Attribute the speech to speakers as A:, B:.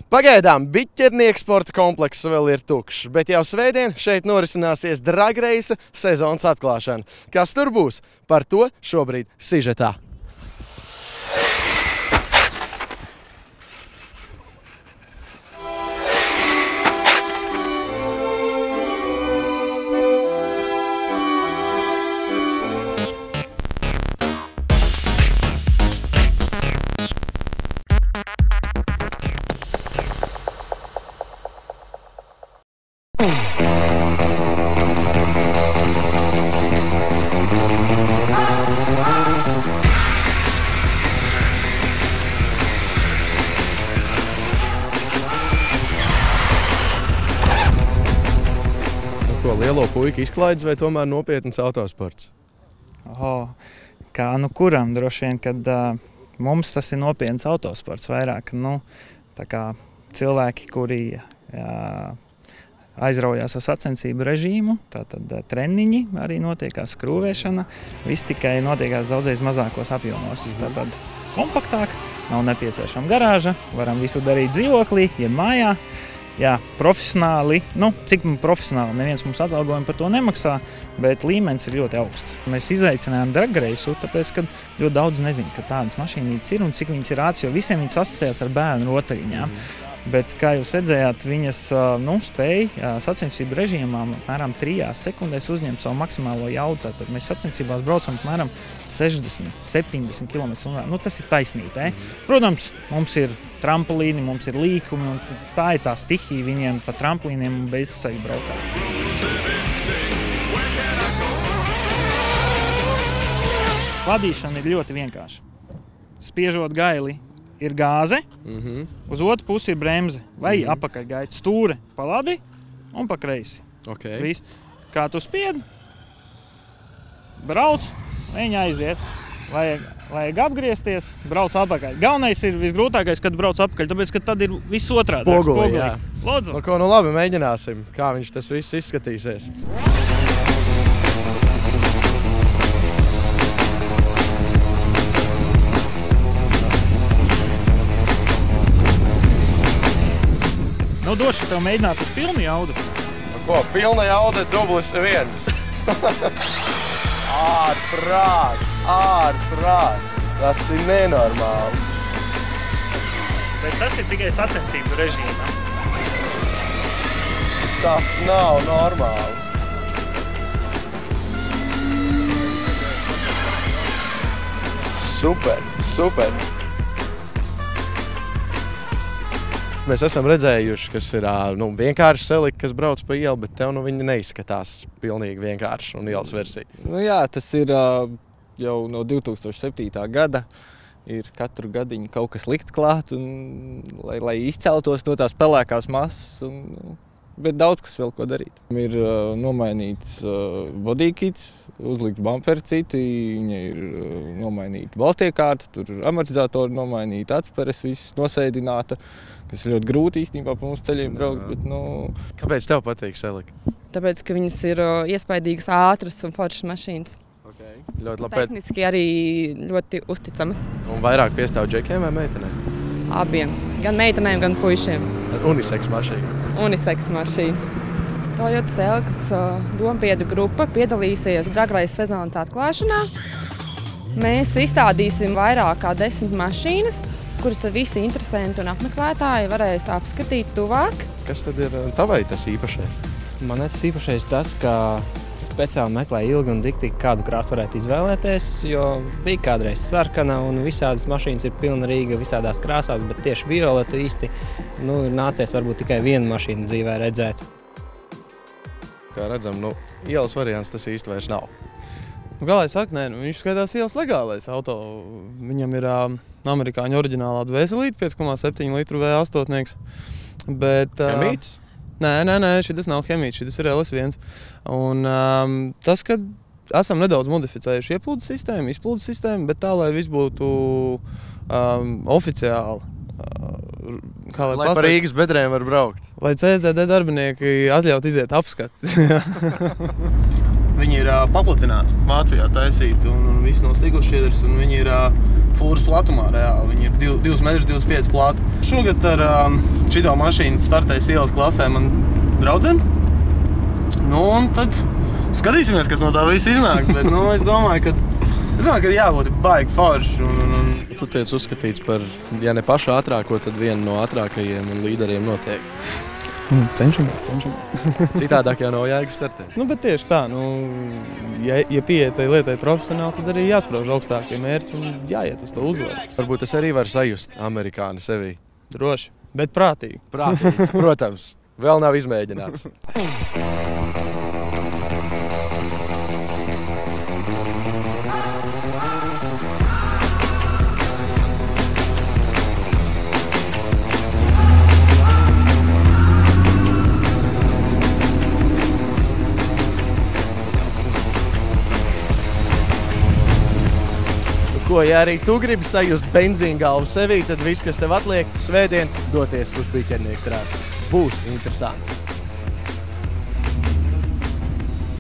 A: Pagaidām Biķernieka sporta komplekss vēl ir tukšs, bet jau svētdien šeit norisināsies drag race sezonas atklāšana. Kas tur būs? Par to šobrīd sižetā. Lielo puiku izklaides vai tomēr nopietns autosports?
B: Kā kuram droši vien, kad mums tas ir nopietns autosports vairāk. Tā kā cilvēki, kuri aizraujās ar sacensību režīmu, tātad treniņi arī notiekās, skrūvēšana, viss tikai notiekās daudzreiz mazākos apjomos. Tātad kompaktāk, nav nepieciešama garāža, varam visu darīt dzīvoklī, ja mājā. Jā, profesionāli, cik profesionāli, neviens mums atalgojumu par to nemaksā, bet līmenis ir ļoti augsts. Mēs izaicinājām drag race, tāpēc, ka ļoti daudz nezinu, ka tādas mašīnītes ir un cik viņas ir ātras, jo visiem viņas asociējās ar bērnu rotaļiņām. Bet, kā jūs redzējāt, viņas spēja sacensību režīmā apmēram 3 sekundēs uzņemt savu maksimālo jaudu. Tad mēs sacensībās braucam apmēram 60–70 km/h. Tas ir taisnība. Protams, mums ir trampolīni, mums ir līkumi, un tā ir tā stihija viņiem pa trampolīniem un bezceļu braukā. Vadīšana ir ļoti vienkārša. Spiežot gaili ir gāze, uz otru pusi ir bremze vai apakaļgaita, stūre pa labi un pa kreisi. Viss. Kā tu spiedi, brauc, viņa aiziet. Vajag apgriezties, brauc apakaļ. Galvenais ir visgrūtākais, kad brauc apakaļ, tāpēc, ka tad ir viss otrādāk.
A: Spogulī, jā.
B: Lūdzu.
A: Labi, mēģināsim, kā viņš tas viss izskatīsies.
B: Došu tev mēģināt uz pilnu jaudu.
A: Pilna jauda, dublis 1. Ārprāts. Tas ir nenormāli.
B: Bet tas ir tikai sacensību režīmā.
A: Tas nav normāli. Super. Mēs esam redzējuši, kas ir vienkārši selika, kas brauc pa ielu, bet tev viņi neizskatās pilnīgi vienkārši un ielas versija.
C: Jā, tas ir jau no 2007. gada. Ir katru gadiņu kaut kas likts klāt, lai izceltos no tās pelēkās masas, bet daudz kas vēl ko darīt. Ir nomainīts bodykits, uzlikts bumperi citi, viņa ir nomainīta balstiekārta, tur amortizatori nomainīta, atsperes viss nosēdināta, kas ir ļoti grūti īstenībā pa mūsu ceļiem braukt, bet
A: Kāpēc tev patīk selika?
D: Tāpēc, ka viņas ir iespaidīgas, ātras un foršas mašīnas.
A: Ļoti labi.
D: Tehniski arī ļoti uzticamas.
A: Un vairāk piestāv džekiem vai meitenēm?
D: Abiem. Gan meitenēm, gan puišiem.
A: Unisex mašīna.
D: Unisex mašīna. Toyota Celikas dombiedru grupa piedalīsies drag race sezonas atklāšanā. Mēs izstādīsim vairāk kā 10 mašīnas, kuras tad visi interesanti un apmeklētāji varēs apskatīt tuvāk.
A: Kas tad ir tavai tas īpašais?
E: Man tas īpašais tas, ka speciāli meklēju ilgi un dikti, kādu krāsu varētu izvēlēties, jo bija kādreiz sarkana un visādas mašīnas ir pilna Rīga visādās krāsās, bet tieši violetu īsti ir nācies varbūt tikai vienu mašīnu dzīvē redzēt.
A: Kā redzam, ielas variants tas īsti vairs nav.
F: Kā lai saka, viņš skaitās ielas legālais auto. Viņam ir amerikāņu oriģinālā dvēselīte, 5,7 litru V8.
A: Hemīts?
F: Nē, šis nav hemīts, šis ir LS1. Un tas, ka esam nedaudz modificējuši ieplūdes sistēmu, izplūdes sistēmu, bet tā, lai viss būtu oficiāli.
A: Lai par Rīgas bedrēm var braukt.
F: Lai CSDD darbinieki atļaut iziet apskati. Viņi ir paplatināti, Vācijā taisīti un visi no stikla šķiedras, un viņi ir fūras platumā reāli. Viņi ir 2,25 m plati. Šogad ar šito mašīnu startēs ielas klasē man draudzene. Nu, un tad skatīsimies, kas no tā viss iznāks, bet es domāju, ka jābūt baigi forši.
A: Tu tiec uzskatīts par, ja ne pašu ātrāko, tad vienu no ātrākajiem un līderiem noteikti.
F: Cenšamies.
A: Citādāk jau nav jēgas startēt.
F: Bet tieši tā, ja pieiet tai lietai profesionāli, tad arī jāsprauž augstākie mērķi un jāiet uz to uzvaru.
A: Varbūt es arī varu sajust amerikāni sevī.
F: Droši, bet prātīgi.
A: Prātīgi, protams. Vēl nav izmēģināts. Ko, ja arī tu gribi sajust benzīna galvu sevī, tad viss, kas tev atliek, svētdien doties uz biķernieku trasu. Būs interesanti.